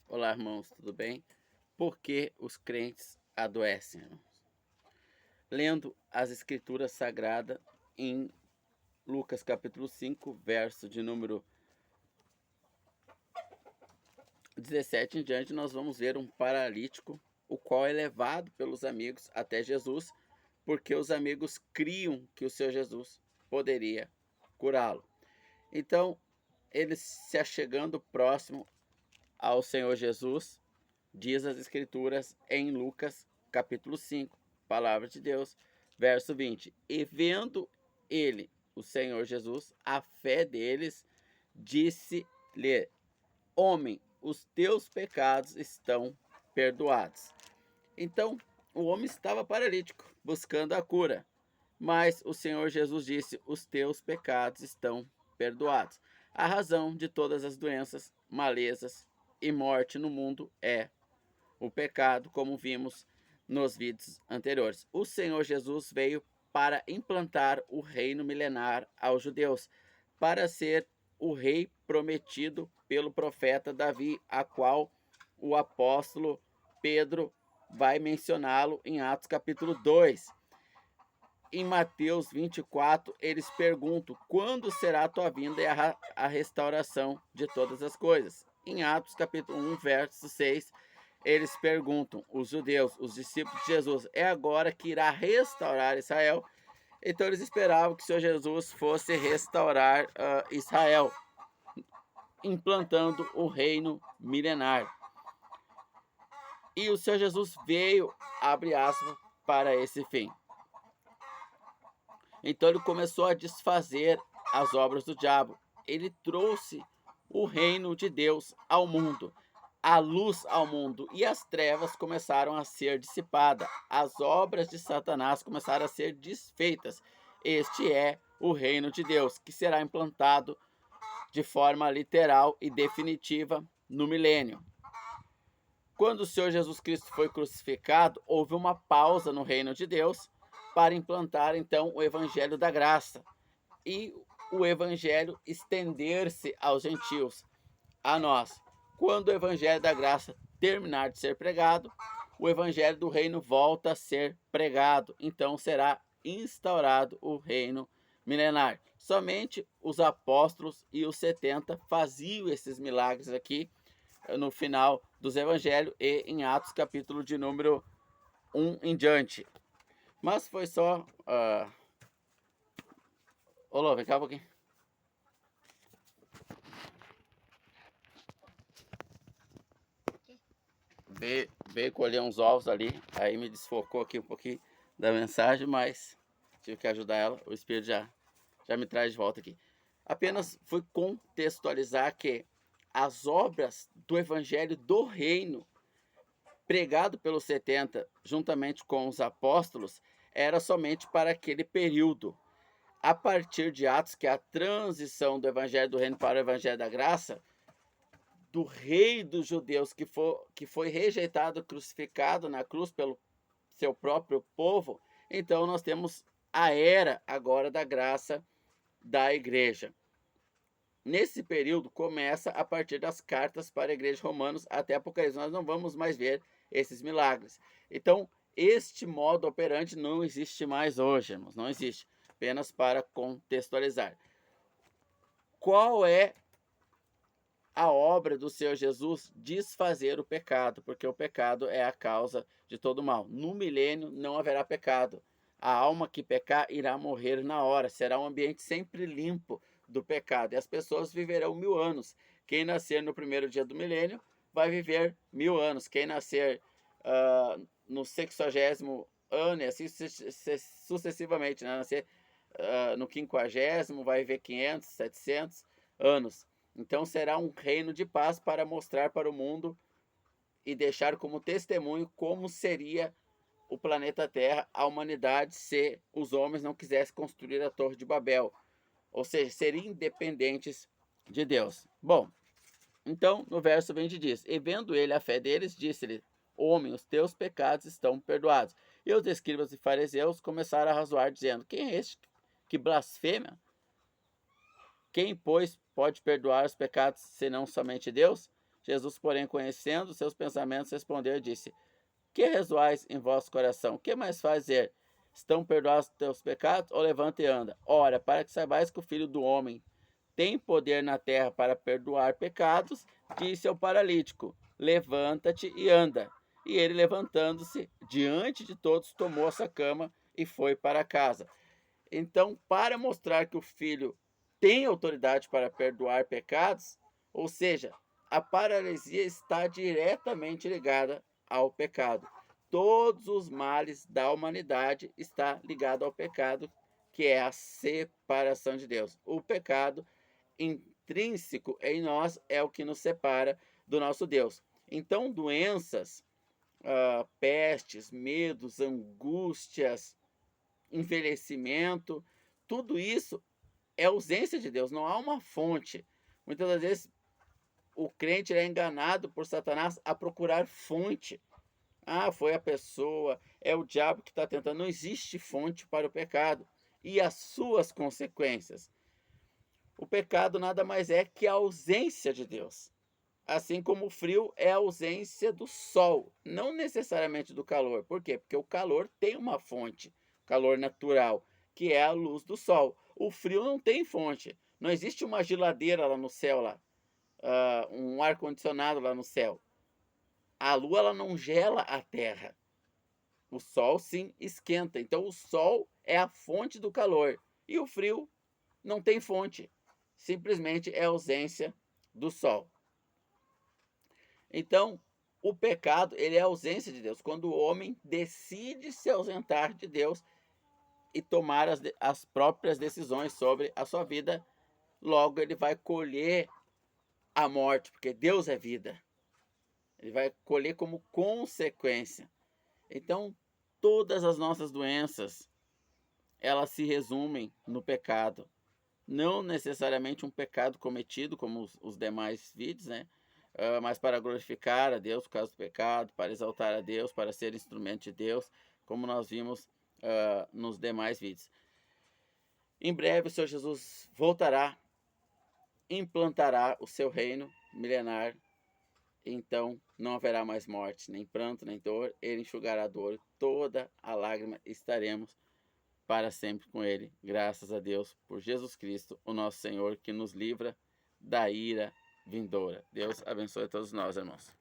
Olá, irmãos, tudo bem? Por que os crentes adoecem, irmãos? Lendo as Escrituras Sagradas em Lucas capítulo 5, verso de número 17 em diante, nós vamos ver um paralítico, o qual é levado pelos amigos até Jesus, porque os amigos criam que o seu Jesus poderia curá-lo. Então, eles se achegando próximo ao Senhor Jesus, diz as Escrituras em Lucas capítulo 5, palavra de Deus, verso 20. E vendo ele, o Senhor Jesus, a fé deles, disse-lhe: Homem, os teus pecados estão perdoados. Então, o homem estava paralítico, buscando a cura. Mas o Senhor Jesus disse: Os teus pecados estão perdoados. A razão de todas as doenças, malezas e morte no mundo é o pecado, como vimos nos vídeos anteriores. O Senhor Jesus veio para implantar o reino milenar aos judeus, para ser o rei prometido pelo profeta Davi, a qual o apóstolo Pedro vai mencioná-lo em Atos capítulo 2. Em Mateus 24, eles perguntam: quando será a tua vinda e a restauração de todas as coisas? Em Atos capítulo 1, verso 6, eles perguntam, os judeus, os discípulos de Jesus: é agora que irá restaurar Israel? Então eles esperavam que o Senhor Jesus fosse restaurar Israel, implantando o reino milenar. E o Senhor Jesus veio, abre aspas, para esse fim. Então ele começou a desfazer as obras do diabo. Ele trouxe o reino de Deus ao mundo, a luz ao mundo, e as trevas começaram a ser dissipadas. As obras de Satanás começaram a ser desfeitas. Este é o reino de Deus, que será implantado de forma literal e definitiva no milênio. Quando o Senhor Jesus Cristo foi crucificado, houve uma pausa no reino de Deus para implantar então o evangelho da graça e o evangelho estender-se aos gentios, a nós. Quando o evangelho da graça terminar de ser pregado, o evangelho do reino volta a ser pregado, então será instaurado o reino milenar. Somente os apóstolos e os 70 faziam esses milagres aqui no final dos evangelhos e em Atos capítulo de número 1 em diante. Mas foi só... Ô, vem cá um pouquinho. Veio colher uns ovos ali, aí me desfocou aqui um pouquinho da mensagem, mas tive que ajudar ela, o Espírito já me traz de volta aqui. Apenas fui contextualizar que as obras do Evangelho do Reino, pregado pelos 70, juntamente com os apóstolos, era somente para aquele período. A partir de Atos, que é a transição do Evangelho do Reino para o Evangelho da Graça, do rei dos judeus que foi rejeitado, crucificado na cruz pelo seu próprio povo, então nós temos a era agora da graça da igreja. Nesse período começa a partir das cartas para a igreja de Romanos até Apocalipse. Nós não vamos mais ver esses milagres. Então, este modo operante não existe mais hoje, irmãos, não existe. Apenas para contextualizar. Qual é a obra do Senhor Jesus? Desfazer o pecado, porque o pecado é a causa de todo mal. No milênio não haverá pecado. A alma que pecar irá morrer na hora. Será um ambiente sempre limpo do pecado. E as pessoas viverão 1000 anos. Quem nascer no primeiro dia do milênio vai viver 1000 anos. Quem nascer no 60º ano, e assim sucessivamente, né? Nascer no 50º, vai viver 500, 700 anos. Então será um reino de paz para mostrar para o mundo e deixar como testemunho como seria o planeta Terra, a humanidade, se os homens não quisessem construir a Torre de Babel. Ou seja, seriam independentes de Deus. Bom, então no verso 20 diz: E vendo ele a fé deles, disse-lhe: Homem, os teus pecados estão perdoados. E os escribas e fariseus começaram a razoar, dizendo: Quem é este que blasfema? Quem, pois, pode perdoar os pecados senão somente Deus? Jesus, porém, conhecendo seus pensamentos, respondeu e disse: que rezoais em vosso coração? Que mais fazer? Estão perdoados os teus pecados? Ou levanta e anda? Ora, para que saibais que o Filho do Homem tem poder na terra para perdoar pecados, disse ao paralítico: levanta-te e anda. E ele, levantando-se diante de todos, tomou a sua cama e foi para casa. Então, para mostrar que o Filho tem autoridade para perdoar pecados, ou seja, a paralisia está diretamente ligada ao pecado. Todos os males da humanidade está ligado ao pecado, que é a separação de Deus. O pecado intrínseco em nós é o que nos separa do nosso Deus. Então, doenças, pestes, medos, angústias, envelhecimento, tudo isso é ausência de Deus, não há uma fonte. Muitas das vezes o crente é enganado por Satanás a procurar fonte. Ah, foi a pessoa, é o diabo que está tentando. Não existe fonte para o pecado e as suas consequências. O pecado nada mais é que a ausência de Deus. Assim como o frio é a ausência do sol, não necessariamente do calor. Por quê? Porque o calor tem uma fonte, calor natural, que é a luz do sol. O frio não tem fonte. Não existe uma geladeira lá no céu, um ar-condicionado lá no céu. A lua ela não gela a terra. O sol sim esquenta. Então o sol é a fonte do calor. E o frio não tem fonte. Simplesmente é a ausência do sol. Então, o pecado, ele é a ausência de Deus. Quando o homem decide se ausentar de Deus e tomar as próprias decisões sobre a sua vida, logo ele vai colher a morte, porque Deus é vida. Ele vai colher como consequência. Então, todas as nossas doenças, elas se resumem no pecado. Não necessariamente um pecado cometido, como os demais vídeos, né? Mas para glorificar a Deus por causa do pecado, para exaltar a Deus, para ser instrumento de Deus, como nós vimos nos demais vídeos. Em breve o Senhor Jesus voltará, implantará o seu reino milenar, então não haverá mais morte, nem pranto, nem dor, ele enxugará a dor, toda a lágrima, estaremos para sempre com ele, graças a Deus por Jesus Cristo, o nosso Senhor, que nos livra da ira vindoura. Deus abençoe a todos nós, irmãos.